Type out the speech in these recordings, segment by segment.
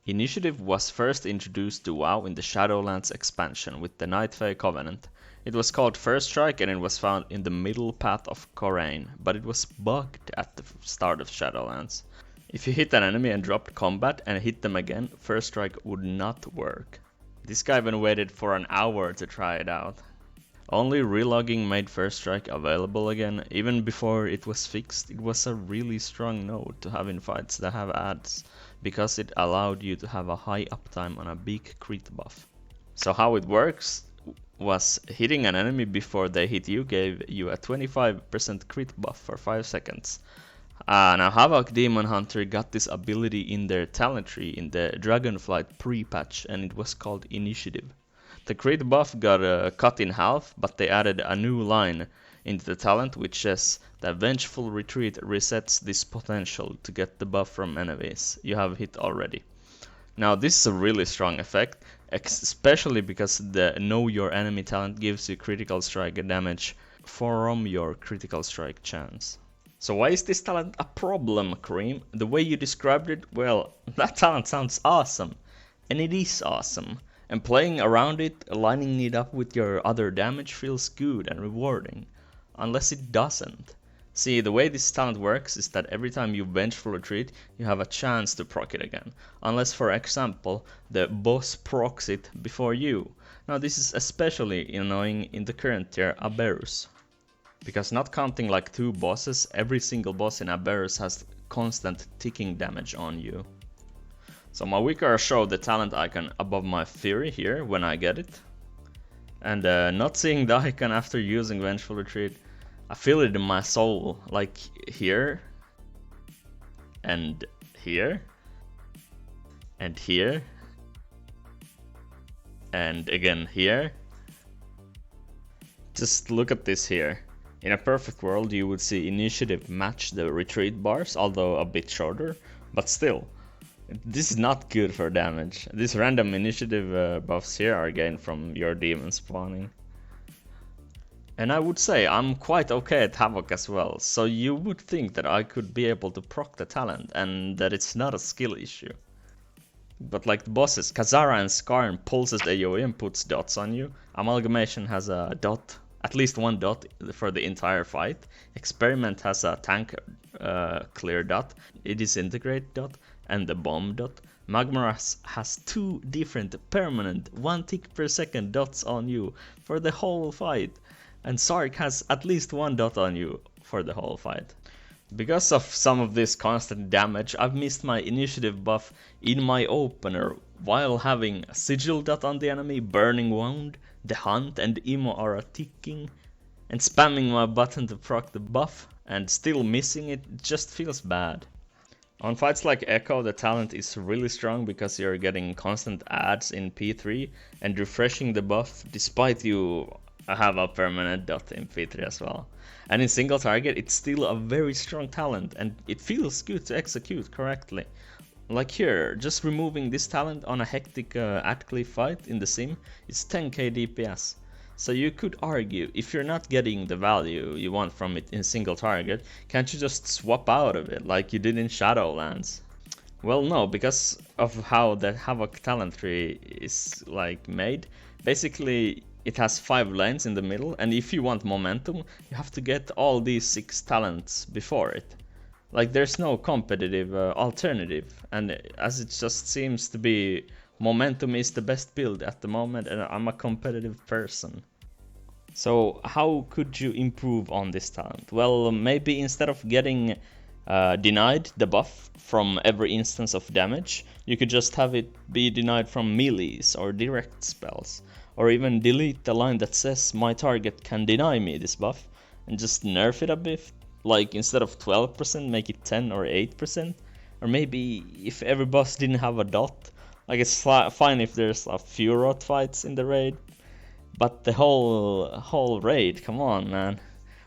Initiative was first introduced to WoW in the Shadowlands expansion with the Night Fae Covenant. It was called First Strike and it was found in the middle path of Khorane, but it was bugged at the start of Shadowlands. If you hit an enemy and dropped combat and hit them again, First Strike would not work. This guy even waited for an hour to try it out. Only relogging made First Strike available again. Even before it was fixed, it was a really strong node to have in fights that have adds, because it allowed you to have a high uptime on a big crit buff. So how it works was hitting an enemy before they hit you gave you a 25% crit buff for 5 seconds. Now Havoc Demon Hunter got this ability in their talent tree in the Dragonflight pre-patch and it was called Initiative. The crit buff got cut in half, but they added a new line into the talent which says the Vengeful Retreat resets this potential to get the buff from enemies you have hit already. Now this is a really strong effect, especially because the Know Your Enemy talent gives you critical strike damage from your critical strike chance. So why is this talent a problem, Cream? The way you described it, well, that talent sounds awesome. And it is awesome. And playing around it, lining it up with your other damage feels good and rewarding. Unless it doesn't. See, the way this talent works is that every time you Vengeful Retreat, you have a chance to proc it again. Unless, for example, the boss procs it before you. Now this is especially annoying in the current tier Aberus. Because not counting like 2 bosses, every single boss in Aberus has constant ticking damage on you. So my Wikar showed the talent icon above my Fury here when I get it. And not seeing the icon after using Vengeful Retreat, I feel it in my soul, like here, and here, and here, and again here. Just look at this here. In a perfect world you would see Initiative match the retreat bars, although a bit shorter, but still. This is not good for damage. These random Initiative buffs here are gained from your demon spawning. And I would say I'm quite okay at Havoc as well, so you would think that I could be able to proc the talent and that it's not a skill issue. But like the bosses, Kazara and Skarn pulses the AoE and puts dots on you. Amalgamation has a dot, at least 1 dot for the entire fight. Experiment has a tank clear dot, a disintegrate dot, and the bomb dot. Magmar has 2 different permanent 1 tick per second dots on you for the whole fight. And Sark has at least 1 dot on you for the whole fight. Because of some of this constant damage, I've missed my Initiative buff in my opener while having a Sigil dot on the enemy, Burning Wound, the Hunt and Imo are ticking, and spamming my button to proc the buff and still missing it just feels bad. On fights like Echo, the talent is really strong because you're getting constant adds in P3 and refreshing the buff despite you have a permanent dot in P3 as well. And in single target it's still a very strong talent and it feels good to execute correctly. Like here, just removing this talent on a hectic Atcliffe fight in the sim is 10k DPS. So you could argue, if you're not getting the value you want from it in single target, can't you just swap out of it like you did in Shadowlands? Well no, because of how the Havoc talent tree is like made, basically it has 5 lanes in the middle, and if you want momentum, you have to get all these 6 talents before it. Like there's no competitive alternative, and as it just seems to be, momentum is the best build at the moment, and I'm a competitive person. So how could you improve on this talent? Well, maybe instead of getting denied the buff from every instance of damage, you could just have it be denied from melees or direct spells. Or even delete the line that says my target can deny me this buff and just nerf it a bit. Like instead of 12% make it 10 or 8%. Or maybe if every boss didn't have a dot. Like it's fine if there's a few rot fights in the raid. But the whole raid, come on man.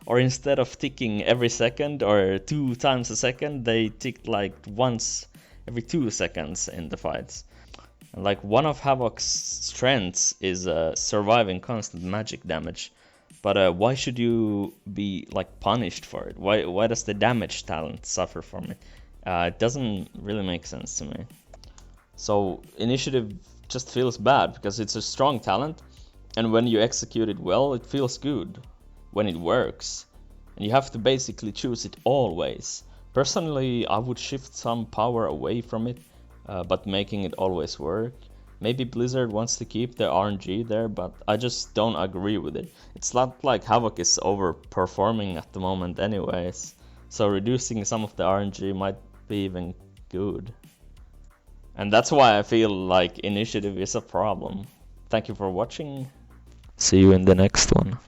Or instead of ticking every second or 2 times a second, they ticked like once every 2 seconds in the fights. Like one of Havoc's strengths is surviving constant magic damage, but why should you be like punished for it? Why does the damage talent suffer from it? It doesn't really make sense to me. So initiative just feels bad because it's a strong talent, and when you execute it well, it feels good when it works. And you have to basically choose it always. Personally, I would shift some power away from it, but making it always work. Maybe Blizzard wants to keep the RNG there, but I just don't agree with it. It's not like Havoc is overperforming at the moment anyways, so reducing some of the RNG might be even good. And that's why I feel like initiative is a problem. Thank you for watching. See you in the next one.